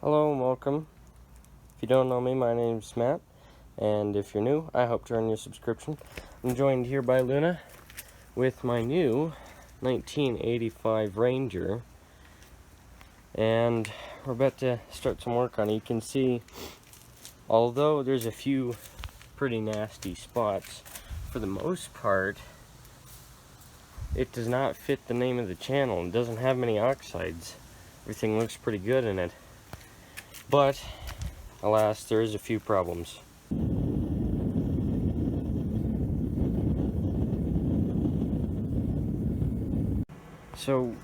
Hello and welcome. If you don't know me, my name's Matt, and if you're new, I hope to earn your subscription. I'm joined here by Luna with my new 1985 Ranger, and we're about to start some work on it. You can see, although there's a few pretty nasty spots, for the most part, it does not fit the name of the channel. It doesn't have many oxides. Everything looks pretty good in it. But, alas, there is a few problems. So,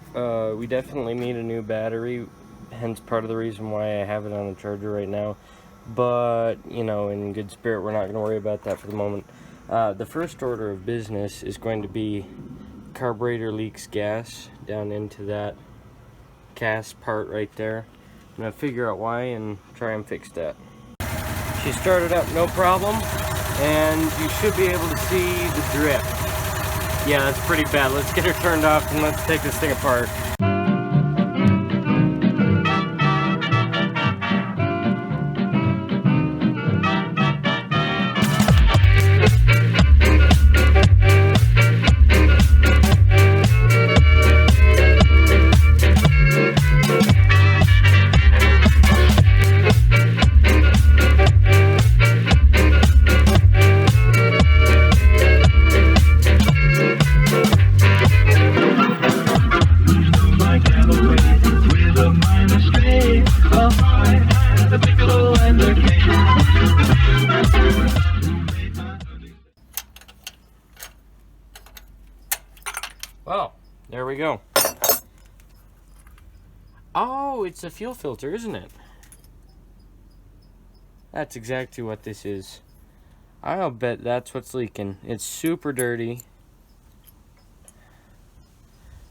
we definitely need a new battery, hence part of the reason why I have it on the charger right now. But, you know, in good spirit, we're not going to worry about that for the moment. The first order of business is going to be carburetor leaks gas down into that cast part right there. I'm going to figure out why and try and fix that. She started up no problem, and you should be able to see the drift. Yeah, that's pretty bad. Let's get her turned off and let's take this thing apart. Well, there we go. Oh, it's a fuel filter, isn't it? That's exactly what this is. I'll bet that's what's leaking. It's super dirty.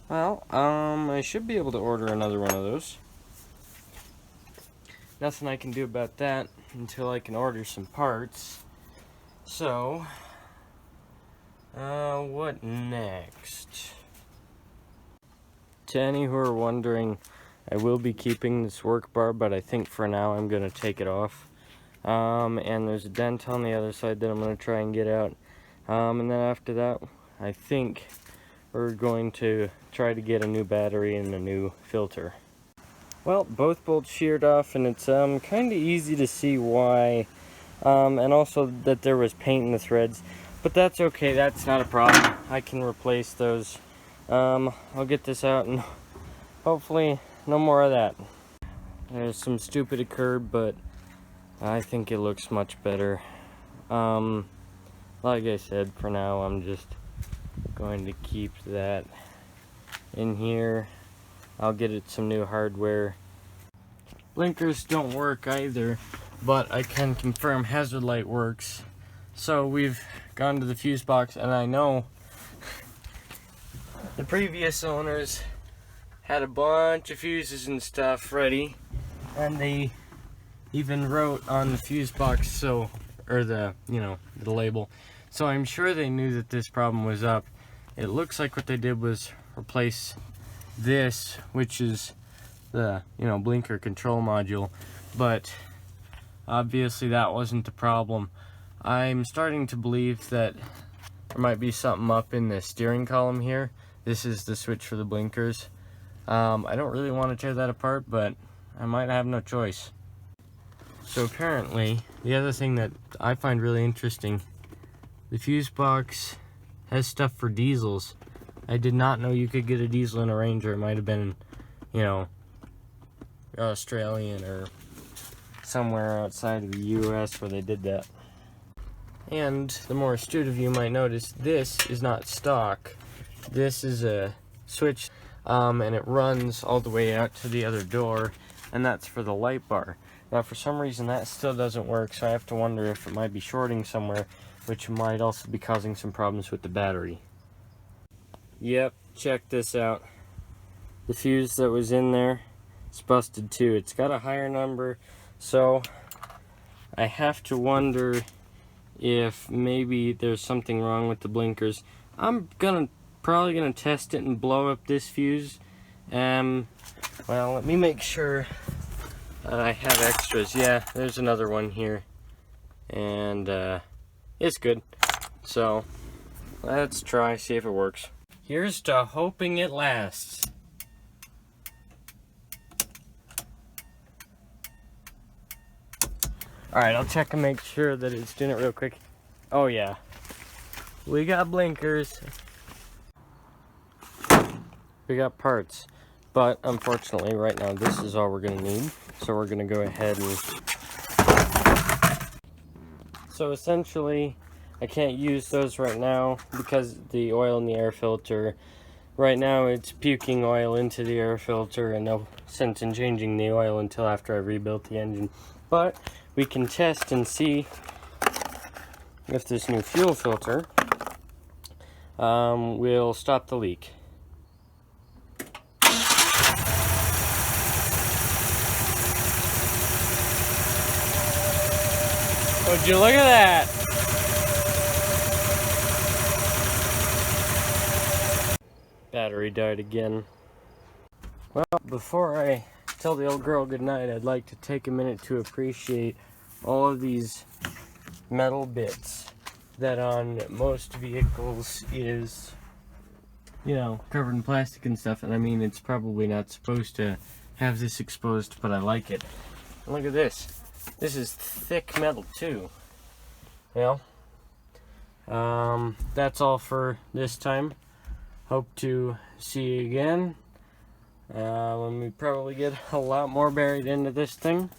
Well, I should be able to order another one of those. Nothing I can do about that until I can order some parts. So, what next? To any who are wondering, I will be keeping this work bar, but I think for now I'm going to take it off. And there's a dent on the other side that I'm going to try and get out. And then after that, I think we're going to try to get a new battery and a new filter. Well, both bolts sheared off, and it's kind of easy to see why. And also that there was paint in the threads. But that's okay, that's not a problem. I can replace those. I'll get this out and hopefully no more of that. There's some stupid curb, but I think it looks much better. Like I said, for now I'm just going to keep that in here. I'll get it some new hardware. Blinkers don't work either, but I can confirm hazard light works. So we've gone to the fuse box, and I know the previous owners had a bunch of fuses and stuff ready, and they even wrote on the fuse box, so, or the, you know, the label. So I'm sure they knew that this problem was up. It looks like what they did was replace this, which is the, you know, blinker control module, but obviously that wasn't the problem. I'm starting to believe that there might be something up in the steering column here. This is the switch for the blinkers. I don't really want to tear that apart, but I might have no choice. So apparently, the other thing that I find really interesting, the fuse box has stuff for diesels. I did not know you could get a diesel in a Ranger. It might have been, you know, Australian or somewhere outside of the US where they did that. And the more astute of you might notice, this is not stock. This is a switch, and it runs all the way out to the other door, and that's for the light bar. Now, for some reason, that still doesn't work, so I have to wonder if it might be shorting somewhere, which might also be causing some problems with the battery. Yep, check this out. The fuse that was in there, it's busted too. It's got a higher number, so I have to wonder if maybe there's something wrong with the blinkers. I'm probably gonna test it and blow up this fuse. Well, let me make sure I have extras. Yeah, there's another one here. And it's good. So let's try, see if it works. Here's to hoping it lasts. Alright, I'll check and make sure that it's doing it real quick. Oh yeah. We got blinkers. We got parts. But unfortunately right now this is all we're gonna need. So we're gonna go ahead and... So essentially I can't use those right now because the oil in the air filter, right now it's puking oil into the air filter and no sense in changing the oil until after I rebuilt the engine. But we can test and see if this new fuel filter will stop the leak. Would you look at that? Battery died again. Well, before I tell the old girl goodnight, I'd like to take a minute to appreciate all of these metal bits that on most vehicles is, you know, covered in plastic and stuff. And I mean, it's probably not supposed to have this exposed, but I like it. And look at this. This is thick metal too. Well, that's all for this time. Hope to see you again when we probably get a lot more buried into this thing.